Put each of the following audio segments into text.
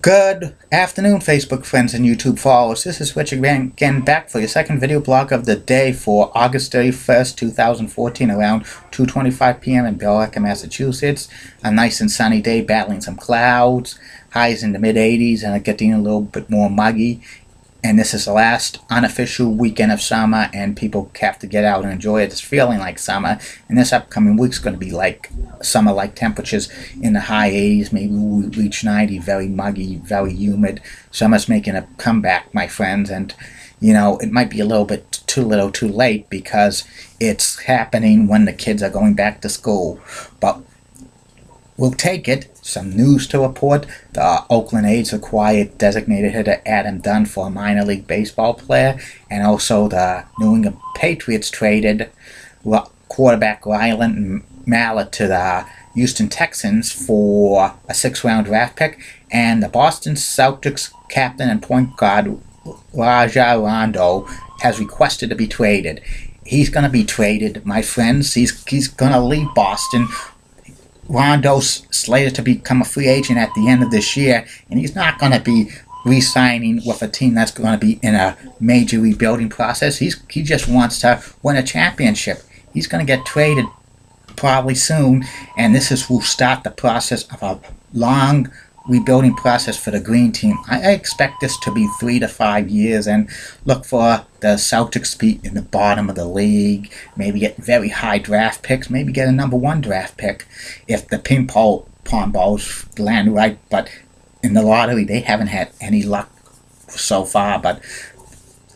Good afternoon, Facebook friends and YouTube followers. This is Richard again back for your second video blog of the day for August 31st, 2014, around 2:25 p.m. in Billerica, Massachusetts. A nice and sunny day, battling some clouds, highs in the mid-80s, and getting a little bit more muggy. And this is the last unofficial weekend of summer, and people have to get out and enjoy it. It's feeling like summer, and this upcoming week's going to be like summer-like temperatures in the high 80s. Maybe we'll reach 90, very muggy, very humid. Summer's making a comeback, my friends, and you know, it might be a little bit too little too late because it's happening when the kids are going back to school. But we'll take it. Some news to report. The Oakland A's acquired designated hitter Adam Dunn for a minor league baseball player, and also the New England Patriots traded quarterback Ryland Mallett to the Houston Texans for a 6th-round draft pick, and the Boston Celtics captain and point guard Rondo has requested to be traded. He's going to be traded, my friends. He's going to leave Boston. Rondo's slated to become a free agent at the end of this year, and he's not going to be re-signing with a team that's going to be in a major rebuilding process. He just wants to win a championship. He's going to get traded probably soon, and will start the process of a long rebuilding process for the green team. I expect this to be 3 to 5 years, and look for the Celtics to be in the bottom of the league, maybe get very high draft picks, maybe get a #1 draft pick if the ping-pong balls land right. But in the lottery, they haven't had any luck so far. But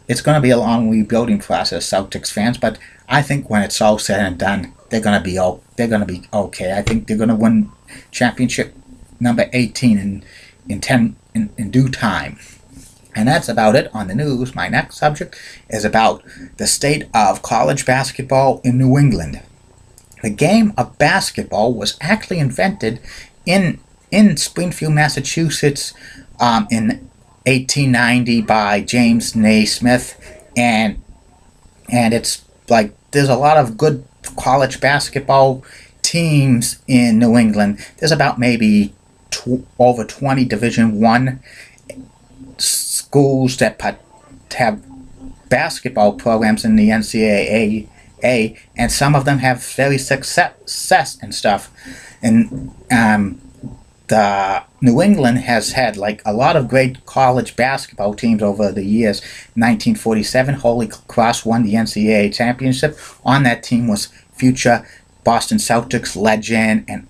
it's going to be a long rebuilding process, Celtics fans. But I think when it's all said and done, they're going to be okay. I think they're going to win championship number 18 in due time. And that's about it on the news. My next subject is about the state of college basketball in New England. The game of basketball was actually invented in Springfield, Massachusetts in 1890 by James Naismith, and it's like there's a lot of good college basketball teams in New England. There's about maybe over 20 Division I schools that have basketball programs in the NCAA, and some of them have very success and stuff. And the New England has had like a lot of great college basketball teams over the years. 1947, Holy Cross won the NCAA championship. On that team was future Boston Celtics legend and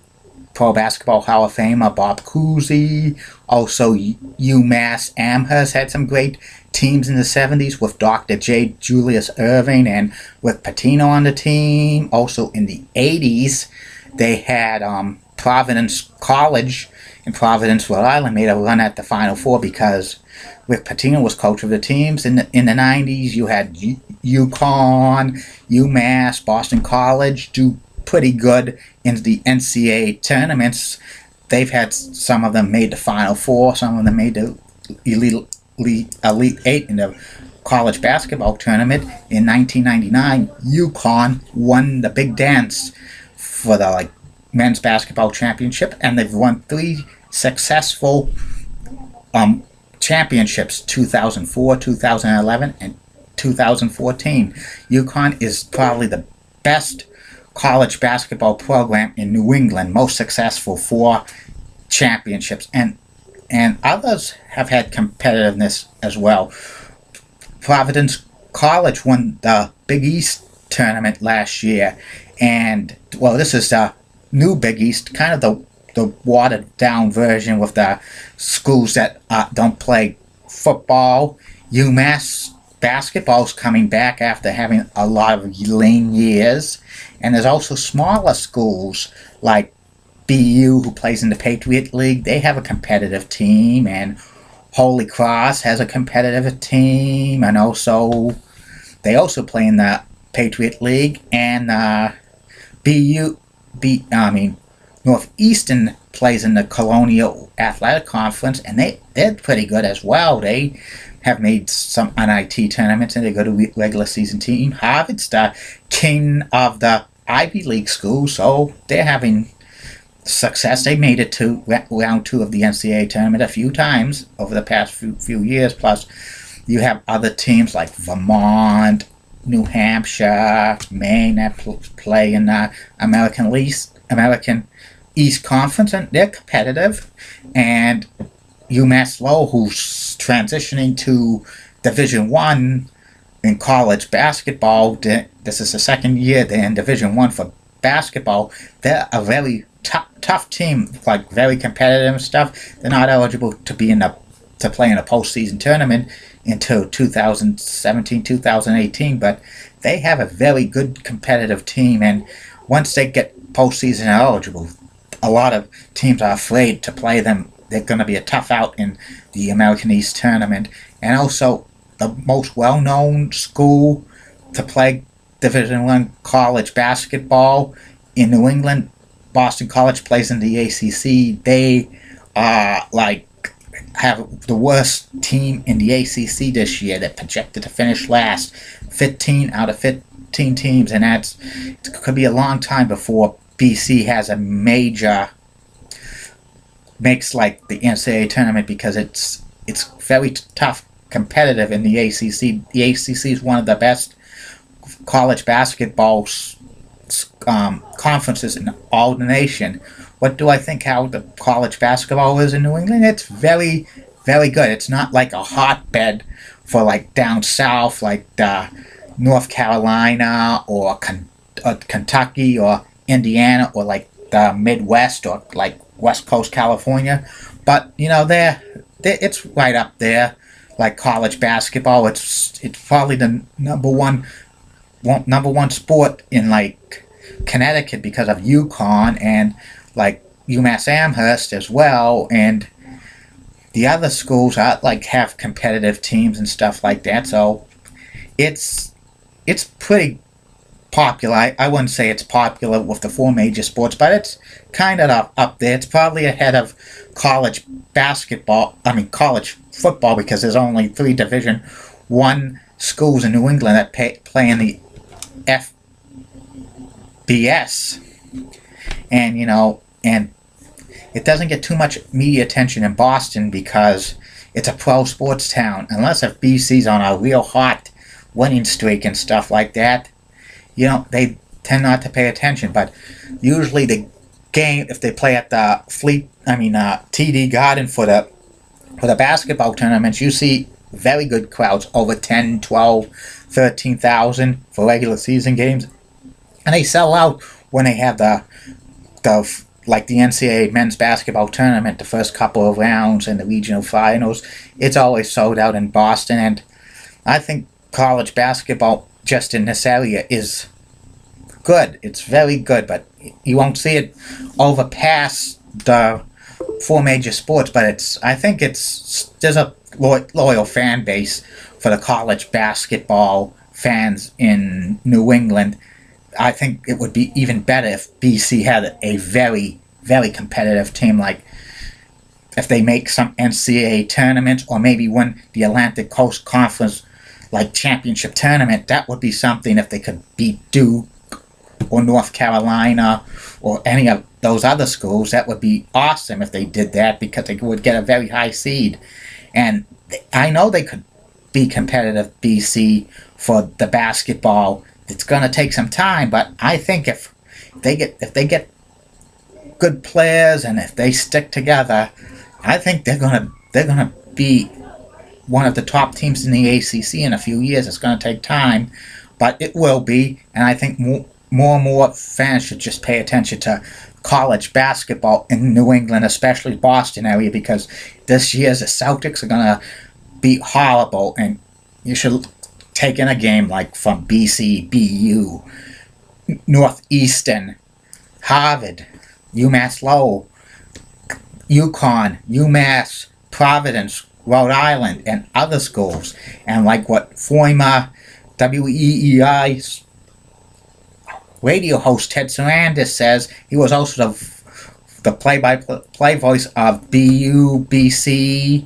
Pro Basketball Hall of Famer Bob Cousy. Also, UMass Amherst had some great teams in the 70s with Dr. J. Julius Irving and with Patino on the team. Also, in the 80s, they had Providence College in Providence, Rhode Island, made a run at the Final Four because Rick Pitino was coach of the teams. In the 90s, you had UConn, UMass, Boston College do pretty good in the NCAA tournaments. They've had some of them made the Final Four, some of them made the Elite Eight in the college basketball tournament. In 1999, UConn won the big dance for the men's basketball championship, and they've won 3 successful championships: 2004, 2011, and 2014. UConn is probably the best college basketball program in New England, most successful, 4 championships, and others have had competitiveness as well. Providence College won the Big East tournament last year, and well, this is the new Big East, kind of the watered down version with the schools that don't play football. UMass basketball's coming back after having a lot of lean years, and there's also smaller schools like BU, who plays in the Patriot League. They have a competitive team, and Holy Cross has a competitive team, and they also play in the Patriot League. And Northeastern plays in the Colonial Athletic Conference, and they're pretty good as well. They have made some NIT tournaments, and they go to regular season team. Harvard's the king of the Ivy League schools, so they're having success. They made it to round 2 of the NCAA tournament a few times over the past few years. Plus, you have other teams like Vermont, New Hampshire, Maine that play in the American East Conference, and they're competitive. And UMass Lowell, who's transitioning to Division I in college basketball. This is the second year they're in Division I for basketball. They're a very tough team, like very competitive and stuff. They're not eligible to play in a postseason tournament until 2017-2018, but they have a very good competitive team, and once they get postseason eligible, a lot of teams are afraid to play them. They're going to be a tough out in the American East tournament. And also, the most well-known school to play Division I college basketball in New England, Boston College, plays in the ACC. They have the worst team in the ACC this year. They're projected to finish last, 15 out of 15 teams, and it could be a long time before BC has a makes like the NCAA tournament, because it's very tough, competitive in the ACC. The ACC is one of the best college basketball conferences in all the nation. What do I think how the college basketball is in New England? It's very, very good. It's not like a hotbed for like down south, like North Carolina or Kentucky or Indiana, or like the Midwest or like West Coast California. But it's right up there, like college basketball. It's probably the number one sport in like Connecticut because of UConn and like UMass Amherst as well, and the other schools are like have competitive teams and stuff like that. So it's pretty popular. I wouldn't say it's popular with the 4 major sports, but it's kind of up there. It's probably ahead of college college football, because there's only 3 Division I schools in New England that play in the FBS. And it doesn't get too much media attention in Boston because it's a pro sports town. Unless if BC's on a real hot winning streak and stuff like that, they tend not to pay attention. But usually the game, if they play at the TD Garden for the basketball tournaments, you see very good crowds, over 10, 12, 13,000 for regular season games. And they sell out when they have the NCAA men's basketball tournament, the first couple of rounds and the regional finals. It's always sold out in Boston, and I think college basketball just in this area is good. It's very good, but you won't see it overpass the 4 major sports. But I think there's a loyal fan base for the college basketball fans in New England. I think it would be even better if BC had a very, very competitive team, like if they make some NCAA tournaments or maybe win the Atlantic Coast Conference like championship tournament. That would be something if they could beat Duke or North Carolina or any of those other schools. That would be awesome if they did that, because they would get a very high seed. And I know they could be competitive, BC, for the basketball. It's going to take some time, but I think if they get good players and if they stick together, I think they're going to be one of the top teams in the ACC in a few years. It's going to take time, but it will be. And I think more and more fans should just pay attention to college basketball in New England, especially Boston area, because this year's the Celtics are going to be horrible, and you should take in a game like from BC, BU, Northeastern, Harvard, UMass Lowell, UConn, UMass, Providence, Rhode Island, and other schools. And like what former WEEI radio host Ted Sarandis says, he was also the play-by-play voice of BU, BC,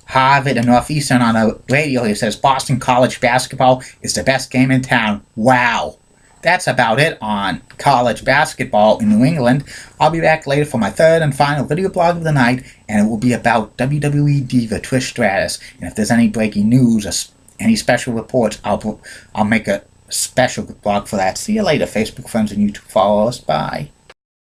Harvard, and Northeastern on the radio. He says Boston college basketball is the best game in town. Wow. that's about it on college basketball in New England. I'll be back later for my third and final video blog of the night, and it will be about WWE Diva Trish Stratus. And if there's any breaking news or any special reports, I'll make a special blog for that. See you later, Facebook friends and YouTube followers. Bye.